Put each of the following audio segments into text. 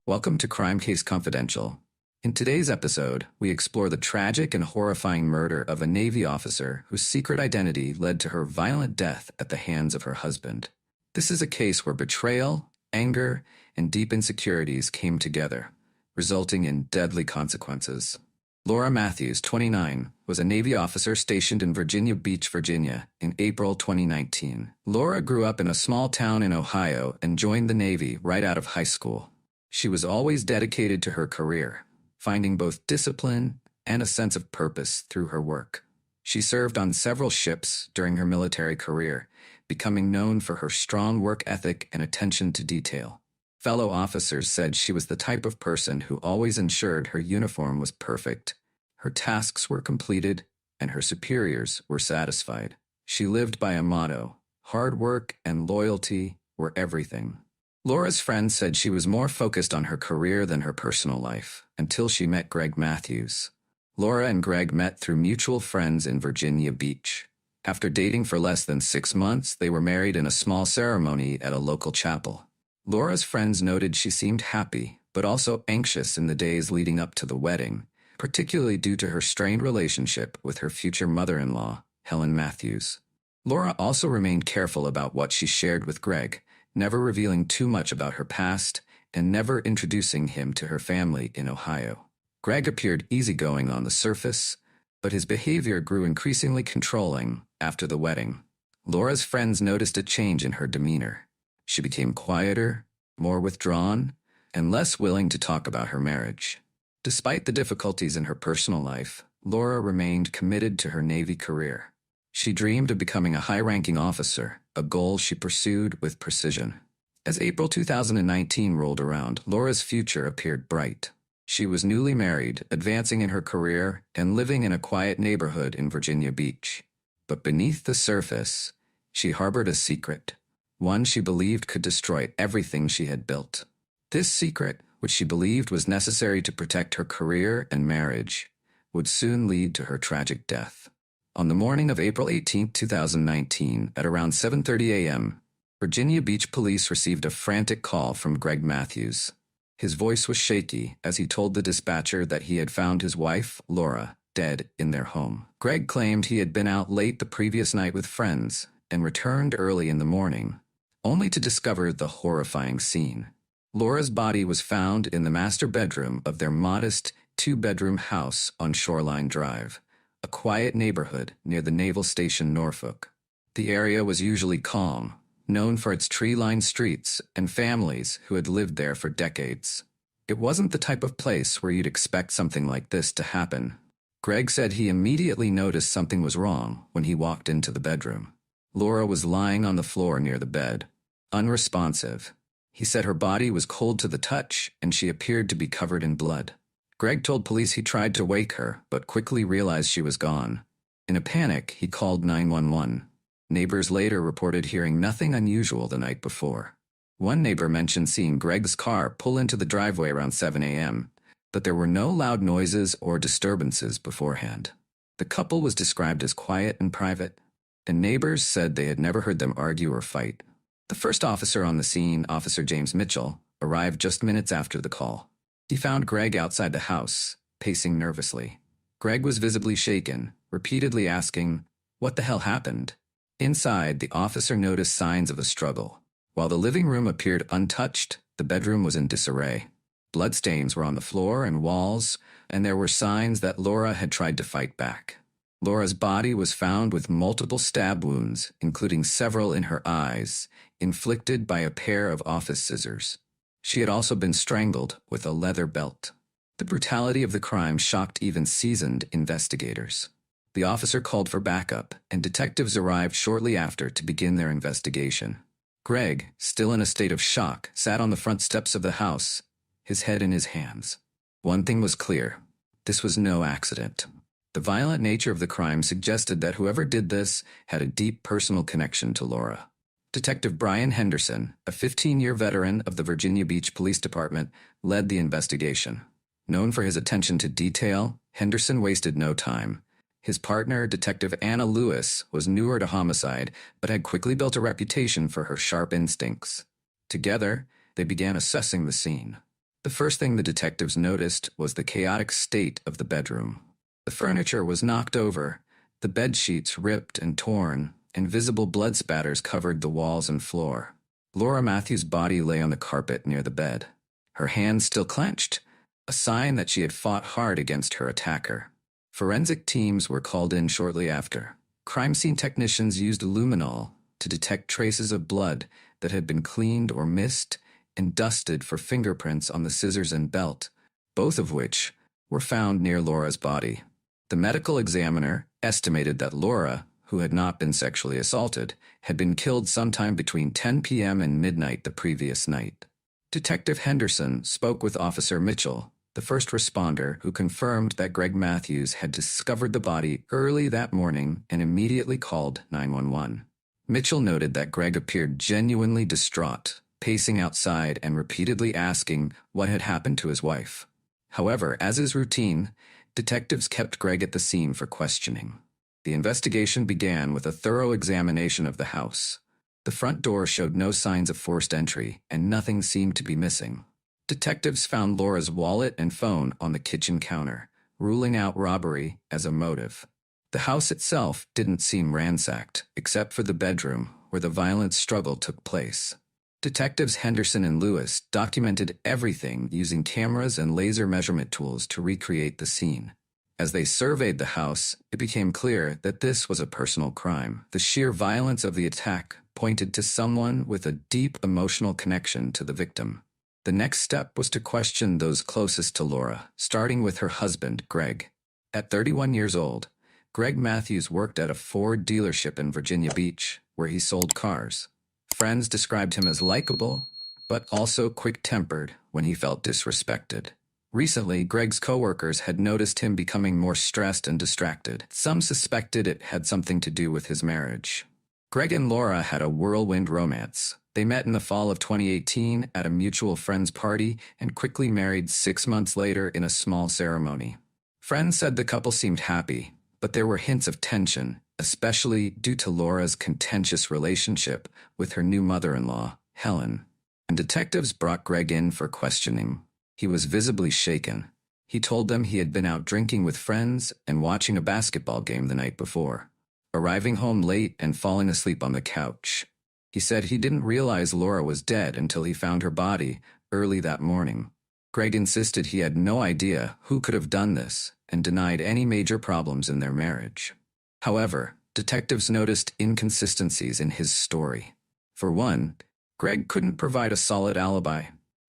Welcome to Crime Case Confidential. In today's episode, we explore the tragic and horrifying murder of a Navy officer whose secret identity led to her violent death at the hands of her husband. This is a case where betrayal, anger, and deep insecurities came together, resulting in deadly consequences. Laura Matthews, 29, was a Navy officer stationed in Virginia Beach, Virginia, in April 2019. Laura grew up in a small town in Ohio and joined the Navy right out of high school. She was always dedicated to her career, finding both discipline and a sense of purpose through her work. She served on several ships during her military career, becoming known for her strong work ethic and attention to detail. Fellow officers said she was the type of person who always ensured her uniform was perfect, her tasks were completed, and her superiors were satisfied. She lived by a motto: hard work and loyalty were everything. Laura's friends said she was more focused on her career than her personal life, until she met Greg Matthews. Laura and Greg met through mutual friends in Virginia Beach. After dating for less than 6 months, they were married in a small ceremony at a local chapel. Laura's friends noted she seemed happy, but also anxious in the days leading up to the wedding, particularly due to her strained relationship with her future mother-in-law, Helen Matthews. Laura also remained careful about what she shared with Greg, never revealing too much about her past and never introducing him to her family in Ohio. Greg appeared easygoing on the surface, but his behavior grew increasingly controlling after the wedding. Laura's friends noticed a change in her demeanor. She became quieter, more withdrawn, and less willing to talk about her marriage. Despite the difficulties in her personal life, Laura remained committed to her Navy career. She dreamed of becoming a high-ranking officer, a goal she pursued with precision. As April 2019 rolled around, Laura's future appeared bright. She was newly married, advancing in her career, and living in a quiet neighborhood in Virginia Beach. But beneath the surface, she harbored a secret, one she believed could destroy everything she had built. This secret, which she believed was necessary to protect her career and marriage, would soon lead to her tragic death. On the morning of April 18, 2019, at around 7:30 a.m., Virginia Beach police received a frantic call from Greg Matthews. His voice was shaky as he told the dispatcher that he had found his wife, Laura, dead in their home. Greg claimed he had been out late the previous night with friends and returned early in the morning, only to discover the horrifying scene. Laura's body was found in the master bedroom of their modest 2-bedroom house on Shoreline Drive, a quiet neighborhood near the Naval Station Norfolk. The area was usually calm, known for its tree-lined streets and families who had lived there for decades. It wasn't the type of place where you'd expect something like this to happen. Greg said he immediately noticed something was wrong when he walked into the bedroom. Laura was lying on the floor near the bed, unresponsive. He said her body was cold to the touch and she appeared to be covered in blood. Greg told police he tried to wake her, but quickly realized she was gone. In a panic, he called 911. Neighbors later reported hearing nothing unusual the night before. One neighbor mentioned seeing Greg's car pull into the driveway around 7 a.m., but there were no loud noises or disturbances beforehand. The couple was described as quiet and private, and neighbors said they had never heard them argue or fight. The first officer on the scene, Officer James Mitchell, arrived just minutes after the call. He found Greg outside the house, pacing nervously. Greg was visibly shaken, repeatedly asking, "What the hell happened?" Inside, the officer noticed signs of a struggle. While the living room appeared untouched, the bedroom was in disarray. Bloodstains were on the floor and walls, and there were signs that Laura had tried to fight back. Laura's body was found with multiple stab wounds, including several in her eyes, inflicted by a pair of office scissors. She had also been strangled with a leather belt. The brutality of the crime shocked even seasoned investigators. The officer called for backup, and detectives arrived shortly after to begin their investigation. Greg, still in a state of shock, sat on the front steps of the house, his head in his hands. One thing was clear: this was no accident. The violent nature of the crime suggested that whoever did this had a deep personal connection to Laura. Detective Brian Henderson, a 15-year veteran of the Virginia Beach Police Department, led the investigation. Known for his attention to detail, Henderson wasted no time. His partner, Detective Anna Lewis, was newer to homicide, but had quickly built a reputation for her sharp instincts. Together, they began assessing the scene. The first thing the detectives noticed was the chaotic state of the bedroom. The furniture was knocked over, the bed sheets ripped and torn, and visible blood spatters covered the walls and floor. Laura Matthews' body lay on the carpet near the bed, her hands still clenched, a sign that she had fought hard against her attacker. Forensic teams were called in shortly after. Crime scene technicians used luminol to detect traces of blood that had been cleaned or mist and dusted for fingerprints on the scissors and belt, both of which were found near Laura's body. The medical examiner estimated that Laura, who had not been sexually assaulted, had been killed sometime between 10 p.m. and midnight the previous night. Detective Henderson spoke with Officer Mitchell, the first responder, who confirmed that Greg Matthews had discovered the body early that morning and immediately called 911. Mitchell noted that Greg appeared genuinely distraught, pacing outside and repeatedly asking what had happened to his wife. However, as is routine, detectives kept Greg at the scene for questioning. The investigation began with a thorough examination of the house. The front door showed no signs of forced entry, and nothing seemed to be missing. Detectives found Laura's wallet and phone on the kitchen counter, ruling out robbery as a motive. The house itself didn't seem ransacked, except for the bedroom where the violent struggle took place. Detectives Henderson and Lewis documented everything using cameras and laser measurement tools to recreate the scene. As they surveyed the house, it became clear that this was a personal crime. The sheer violence of the attack pointed to someone with a deep emotional connection to the victim. The next step was to question those closest to Laura, starting with her husband, Greg. At 31 years old, Greg Matthews worked at a Ford dealership in Virginia Beach, where he sold cars. Friends described him as likable, but also quick-tempered when he felt disrespected. Recently, Greg's coworkers had noticed him becoming more stressed and distracted. Some suspected it had something to do with his marriage. Greg and Laura had a whirlwind romance. They met in the fall of 2018 at a mutual friend's party and quickly married 6 months later in a small ceremony. Friends said the couple seemed happy, but there were hints of tension, especially due to Laura's contentious relationship with her new mother-in-law, Helen. And detectives brought Greg in for questioning. He was visibly shaken. He told them he had been out drinking with friends and watching a basketball game the night before, arriving home late and falling asleep on the couch. He said he didn't realize Laura was dead until he found her body early that morning. Greg insisted he had no idea who could have done this and denied any major problems in their marriage. However, detectives noticed inconsistencies in his story. For one, Greg couldn't provide a solid alibi.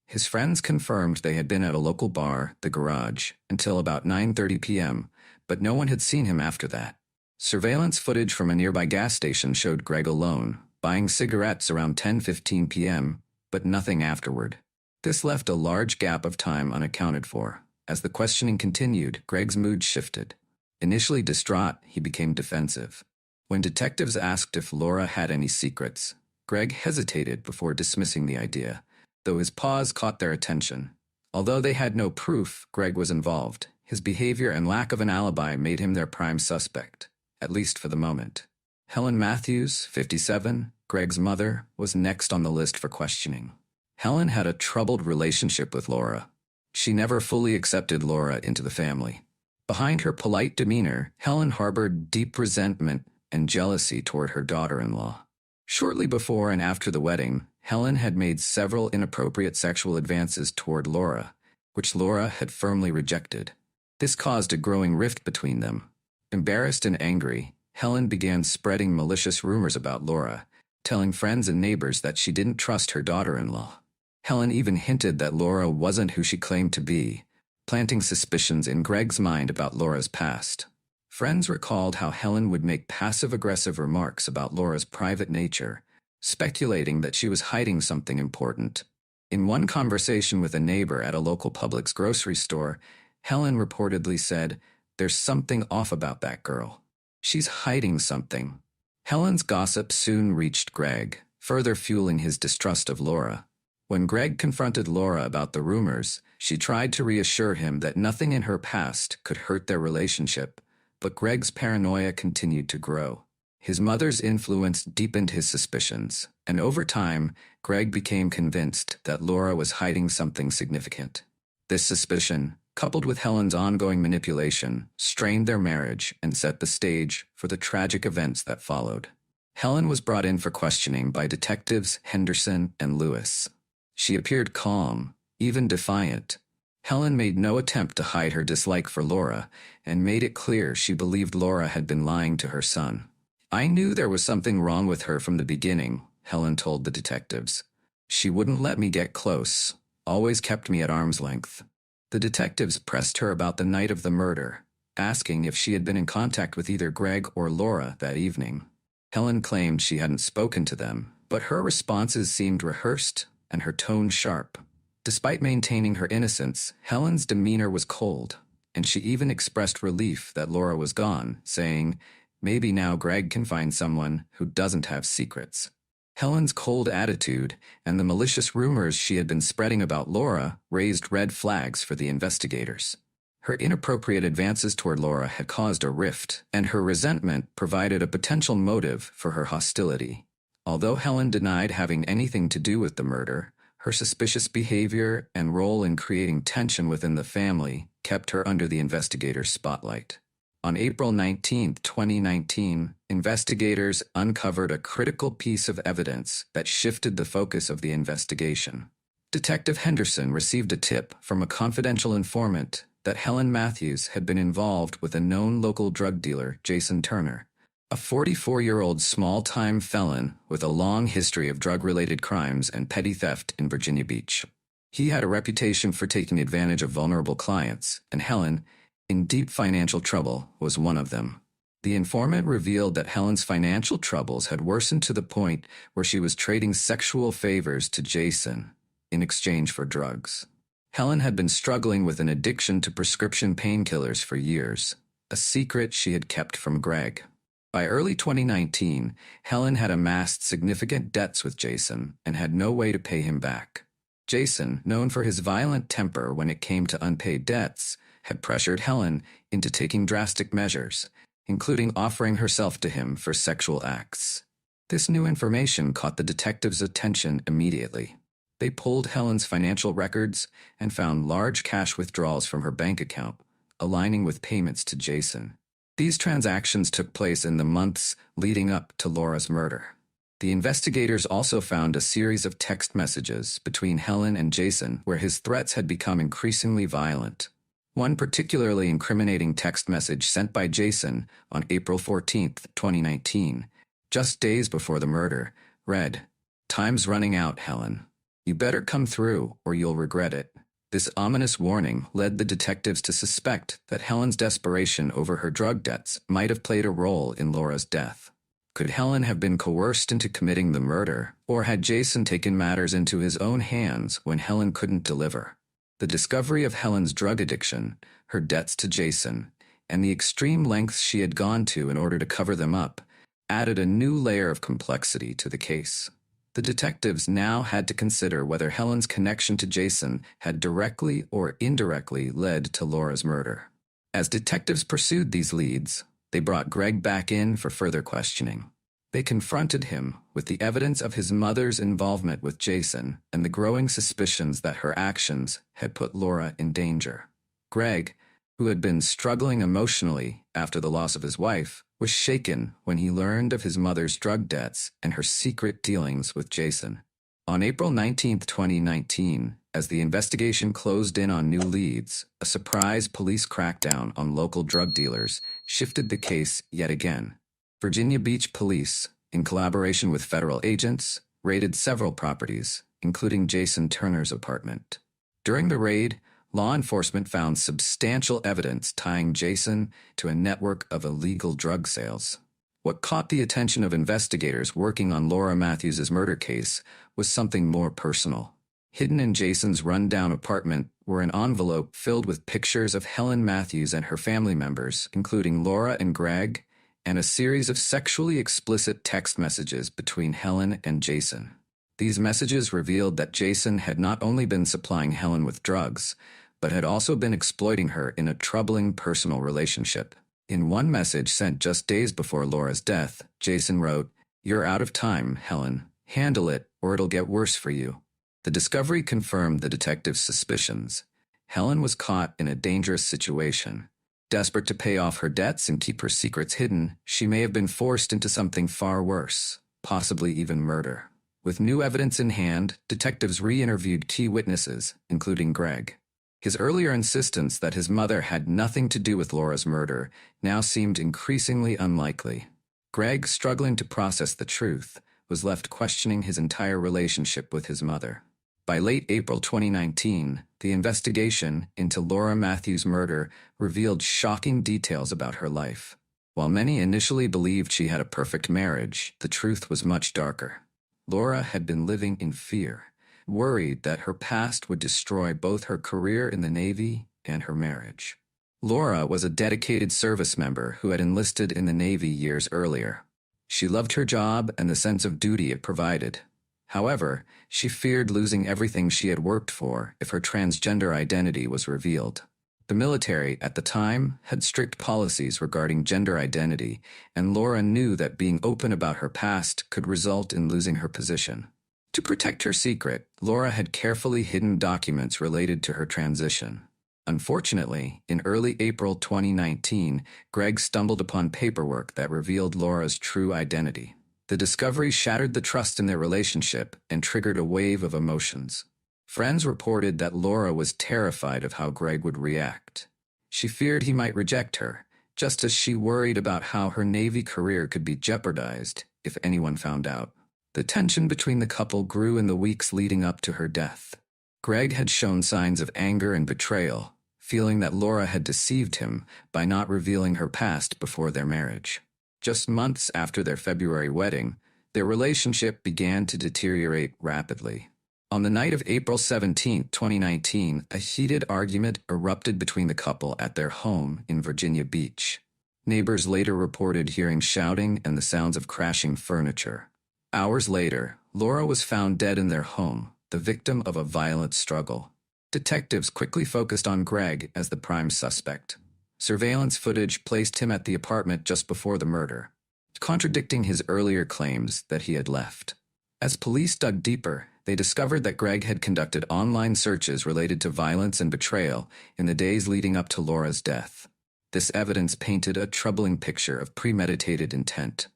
His friends confirmed they had been at a local bar, The Garage, until about 9:30 p.m., but no one had seen him after that. Surveillance footage from a nearby gas station showed Greg alone, buying cigarettes around 10:15 p.m., but nothing afterward. This left a large gap of time unaccounted for. As the questioning continued, Greg's mood shifted. Initially distraught, he became defensive. When detectives asked if Laura had any secrets, Greg hesitated before dismissing the idea, though his pause caught their attention. Although they had no proof Greg was involved, his behavior and lack of an alibi made him their prime suspect, at least for the moment. Helen Matthews, 57, Greg's mother, was next on the list for questioning. Helen had a troubled relationship with Laura. She never fully accepted Laura into the family. Behind her polite demeanor, Helen harbored deep resentment and jealousy toward her daughter-in-law. Shortly before and after the wedding, Helen had made several inappropriate sexual advances toward Laura, which Laura had firmly rejected. This caused a growing rift between them. Embarrassed and angry, Helen began spreading malicious rumors about Laura, telling friends and neighbors that she didn't trust her daughter-in-law. Helen even hinted that Laura wasn't who she claimed to be, planting suspicions in Greg's mind about Laura's past. Friends recalled how Helen would make passive-aggressive remarks about Laura's private nature, speculating that she was hiding something important. In one conversation with a neighbor at a local Publix grocery store, Helen reportedly said, "There's something off about that girl. She's hiding something." Helen's gossip soon reached Greg, further fueling his distrust of Laura. When Greg confronted Laura about the rumors, she tried to reassure him that nothing in her past could hurt their relationship, but Greg's paranoia continued to grow. His mother's influence deepened his suspicions, and over time, Greg became convinced that Laura was hiding something significant. This suspicion, coupled with Helen's ongoing manipulation, strained their marriage and set the stage for the tragic events that followed. Helen was brought in for questioning by detectives Henderson and Lewis. She appeared calm, even defiant. Helen made no attempt to hide her dislike for Laura and made it clear she believed Laura had been lying to her son. "I knew there was something wrong with her from the beginning," Helen told the detectives. "She wouldn't let me get close, always kept me at arm's length." The detectives pressed her about the night of the murder, asking if she had been in contact with either Greg or Laura that evening. Helen claimed she hadn't spoken to them, but her responses seemed rehearsed and her tone sharp. Despite maintaining her innocence, Helen's demeanor was cold, and she even expressed relief that Laura was gone, saying, "Maybe now Greg can find someone who doesn't have secrets." Helen's cold attitude and the malicious rumors she had been spreading about Laura raised red flags for the investigators. Her inappropriate advances toward Laura had caused a rift, and her resentment provided a potential motive for her hostility. Although Helen denied having anything to do with the murder, her suspicious behavior and role in creating tension within the family kept her under the investigators' spotlight. On April 19, 2019, investigators uncovered a critical piece of evidence that shifted the focus of the investigation. Detective Henderson received a tip from a confidential informant that Helen Matthews had been involved with a known local drug dealer, Jason Turner, a 44-year-old small-time felon with a long history of drug-related crimes and petty theft in Virginia Beach. He had a reputation for taking advantage of vulnerable clients, and Helen, in deep financial trouble, was one of them. The informant revealed that Helen's financial troubles had worsened to the point where she was trading sexual favors to Jason in exchange for drugs. Helen had been struggling with an addiction to prescription painkillers for years, a secret she had kept from Greg. By early 2019, Helen had amassed significant debts with Jason and had no way to pay him back. Jason, known for his violent temper when it came to unpaid debts, had pressured Helen into taking drastic measures, including offering herself to him for sexual acts. This new information caught the detectives' attention immediately. They pulled Helen's financial records and found large cash withdrawals from her bank account, aligning with payments to Jason. These transactions took place in the months leading up to Laura's murder. The investigators also found a series of text messages between Helen and Jason where his threats had become increasingly violent. One particularly incriminating text message sent by Jason on April 14, 2019, just days before the murder, read, "Time's running out, Helen. You better come through or you'll regret it." This ominous warning led the detectives to suspect that Helen's desperation over her drug debts might have played a role in Laura's death. Could Helen have been coerced into committing the murder, or had Jason taken matters into his own hands when Helen couldn't deliver? The discovery of Helen's drug addiction, her debts to Jason, and the extreme lengths she had gone to in order to cover them up added a new layer of complexity to the case. The detectives now had to consider whether Helen's connection to Jason had directly or indirectly led to Laura's murder. As detectives pursued these leads, they brought Greg back in for further questioning. They confronted him with the evidence of his mother's involvement with Jason and the growing suspicions that her actions had put Laura in danger. Greg, who had been struggling emotionally after the loss of his wife, was shaken when he learned of his mother's drug debts and her secret dealings with Jason. On April 19, 2019, as the investigation closed in on new leads, a surprise police crackdown on local drug dealers shifted the case yet again. Virginia Beach Police, in collaboration with federal agents, raided several properties, including Jason Turner's apartment. During the raid, law enforcement found substantial evidence tying Jason to a network of illegal drug sales. What caught the attention of investigators working on Laura Matthews' murder case was something more personal. Hidden in Jason's rundown apartment were an envelope filled with pictures of Helen Matthews and her family members, including Laura and Greg, and a series of sexually explicit text messages between Helen and Jason. These messages revealed that Jason had not only been supplying Helen with drugs, but had also been exploiting her in a troubling personal relationship. In one message sent just days before Laura's death, Jason wrote, "You're out of time, Helen. Handle it, or it'll get worse for you." The discovery confirmed the detective's suspicions. Helen was caught in a dangerous situation. Desperate to pay off her debts and keep her secrets hidden, she may have been forced into something far worse, possibly even murder. With new evidence in hand, detectives re-interviewed key witnesses, including Greg. His earlier insistence that his mother had nothing to do with Laura's murder now seemed increasingly unlikely. Greg, struggling to process the truth, was left questioning his entire relationship with his mother. By late April 2019, the investigation into Laura Matthews' murder revealed shocking details about her life. While many initially believed she had a perfect marriage, the truth was much darker. Laura had been living in fear, worried that her past would destroy both her career in the Navy and her marriage. Laura was a dedicated service member who had enlisted in the Navy years earlier. She loved her job and the sense of duty it provided. However, she feared losing everything she had worked for if her transgender identity was revealed. The military, at the time, had strict policies regarding gender identity, and Laura knew that being open about her past could result in losing her position. To protect her secret, Laura had carefully hidden documents related to her transition. Unfortunately, in early April 2019, Greg stumbled upon paperwork that revealed Laura's true identity. The discovery shattered the trust in their relationship and triggered a wave of emotions. Friends reported that Laura was terrified of how Greg would react. She feared he might reject her, just as she worried about how her Navy career could be jeopardized if anyone found out. The tension between the couple grew in the weeks leading up to her death. Greg had shown signs of anger and betrayal, feeling that Laura had deceived him by not revealing her past before their marriage. Just months after their February wedding, their relationship began to deteriorate rapidly. On the night of April 17, 2019, a heated argument erupted between the couple at their home in Virginia Beach. Neighbors later reported hearing shouting and the sounds of crashing furniture. Hours later, Laura was found dead in their home, the victim of a violent struggle. Detectives quickly focused on Greg as the prime suspect. Surveillance footage placed him at the apartment just before the murder, contradicting his earlier claims that he had left. As police dug deeper, they discovered that Greg had conducted online searches related to violence and betrayal in the days leading up to Laura's death. This evidence painted a troubling picture of premeditated intent.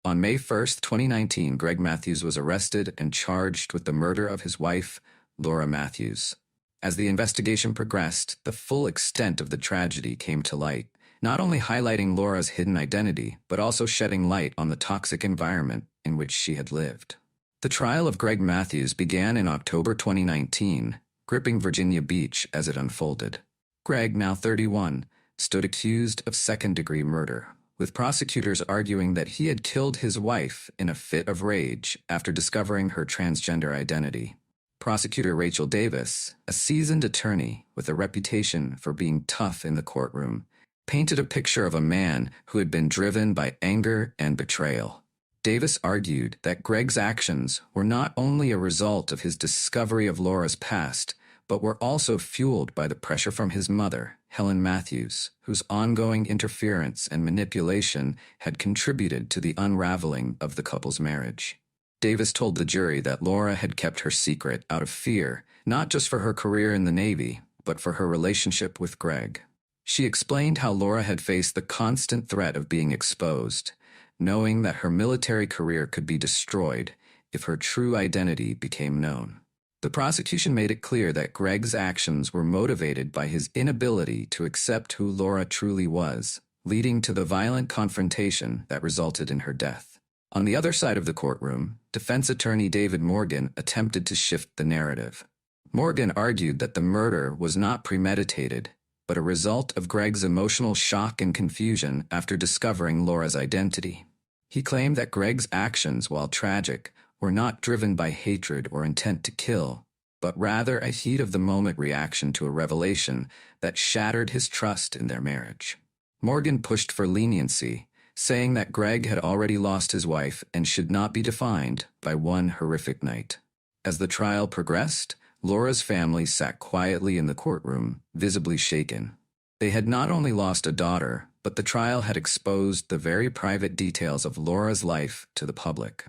On May 1, 2019, Greg Matthews was arrested and charged with the murder of his wife, Laura Matthews. As the investigation progressed, the full extent of the tragedy came to light, not only highlighting Laura's hidden identity, but also shedding light on the toxic environment in which she had lived. The trial of Greg Matthews began in October 2019, gripping Virginia Beach as it unfolded. Greg, now 31, stood accused of second-degree murder, with prosecutors arguing that he had killed his wife in a fit of rage after discovering her transgender identity. Prosecutor Rachel Davis, a seasoned attorney with a reputation for being tough in the courtroom, painted a picture of a man who had been driven by anger and betrayal. Davis argued that Greg's actions were not only a result of his discovery of Laura's past, but were also fueled by the pressure from his mother, Helen Matthews, whose ongoing interference and manipulation had contributed to the unraveling of the couple's marriage. Davis told the jury that Laura had kept her secret out of fear, not just for her career in the Navy, but for her relationship with Greg. She explained how Laura had faced the constant threat of being exposed, knowing that her military career could be destroyed if her true identity became known. The prosecution made it clear that Greg's actions were motivated by his inability to accept who Laura truly was, leading to the violent confrontation that resulted in her death. On the other side of the courtroom, defense attorney David Morgan attempted to shift the narrative. Morgan argued that the murder was not premeditated, but a result of Greg's emotional shock and confusion after discovering Laura's identity. He claimed that Greg's actions, while tragic, were not driven by hatred or intent to kill, but rather a heat-of-the-moment reaction to a revelation that shattered his trust in their marriage. Morgan pushed for leniency, saying that Greg had already lost his wife and should not be defined by one horrific night. As the trial progressed, Laura's family sat quietly in the courtroom, visibly shaken. They had not only lost a daughter, but the trial had exposed the very private details of Laura's life to the public.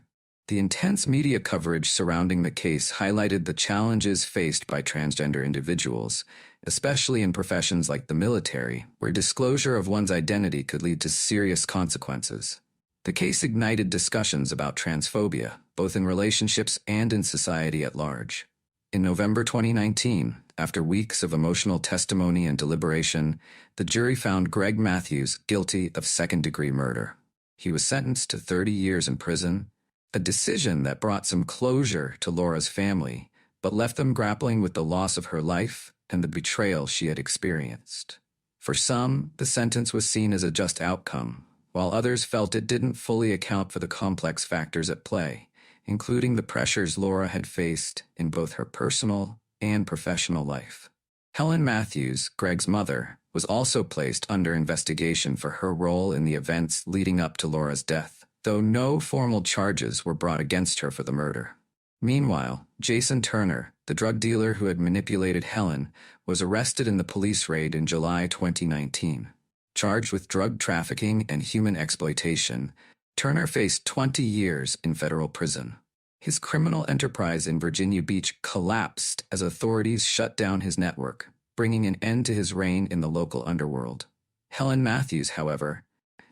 The intense media coverage surrounding the case highlighted the challenges faced by transgender individuals, especially in professions like the military, where disclosure of one's identity could lead to serious consequences. The case ignited discussions about transphobia, both in relationships and in society at large. In November 2019, after weeks of emotional testimony and deliberation, the jury found Greg Matthews guilty of second-degree murder. He was sentenced to 30 years in prison, a decision that brought some closure to Laura's family, but left them grappling with the loss of her life and the betrayal she had experienced. For some, the sentence was seen as a just outcome, while others felt it didn't fully account for the complex factors at play, including the pressures Laura had faced in both her personal and professional life. Helen Matthews, Greg's mother, was also placed under investigation for her role in the events leading up to Laura's death, though no formal charges were brought against her for the murder. Meanwhile, Jason Turner, the drug dealer who had manipulated Helen, was arrested in the police raid in July 2019. Charged with drug trafficking and human exploitation, Turner faced 20 years in federal prison. His criminal enterprise in Virginia Beach collapsed as authorities shut down his network, bringing an end to his reign in the local underworld. Helen Matthews, however,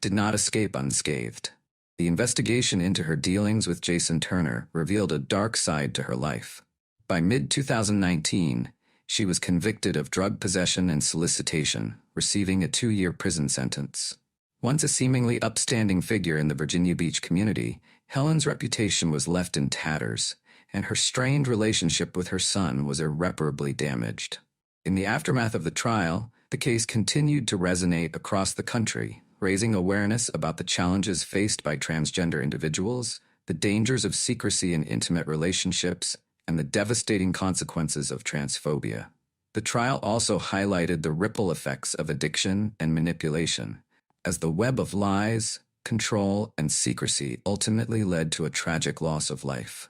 did not escape unscathed. The investigation into her dealings with Jason Turner revealed a dark side to her life. By mid-2019, she was convicted of drug possession and solicitation, receiving a 2-year prison sentence. Once a seemingly upstanding figure in the Virginia Beach community, Helen's reputation was left in tatters, and her strained relationship with her son was irreparably damaged. In the aftermath of the trial, the case continued to resonate across the country, raising awareness about the challenges faced by transgender individuals, the dangers of secrecy in intimate relationships, and the devastating consequences of transphobia. The trial also highlighted the ripple effects of addiction and manipulation, as the web of lies, control, and secrecy ultimately led to a tragic loss of life.